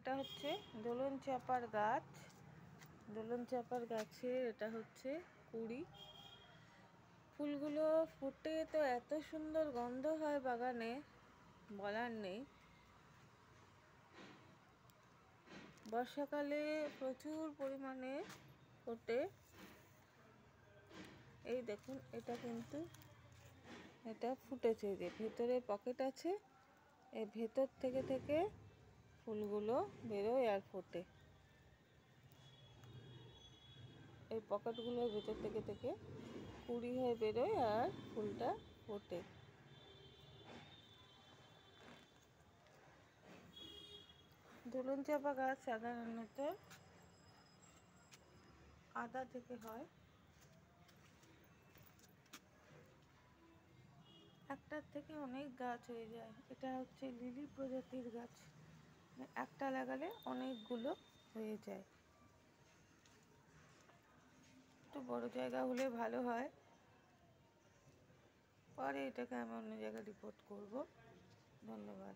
এটা হচ্ছে দোলন চাপার গাছ। দোলন চাপার গাছের এটা হচ্ছে কুড়ি। ফুলগুলো ফুটে তো এত সুন্দর গন্ধ হয় বাগানে, বলার নেই। বর্ষাকালে প্রচুর পরিমাণে ফোটে। এই দেখুন, এটা কিন্তু এটা ফুটেছে, যে ভেতরে পকেট আছে, এই ভেতর থেকে থেকে ফুলগুলো বেরোয় আর ফোটে। এই পকেটগুলোর ভেতর থেকে থেকে কুড়ি হয়ে বেরোয় আর ফুলটা ফোটে। দোলন চাপা গাছ সাধারণত আদা থেকে হয়। একটার থেকে অনেক গাছ হয়ে যায়। এটা হচ্ছে লিলি প্রজাতির গাছ, একটা লাগালে অনেকগুলো হয়ে যায়। একটু বড় জায়গা হলে ভালো হয়। পরে এটাকে আমি অন্য জায়গায় রিপোর্ট করব। ধন্যবাদ।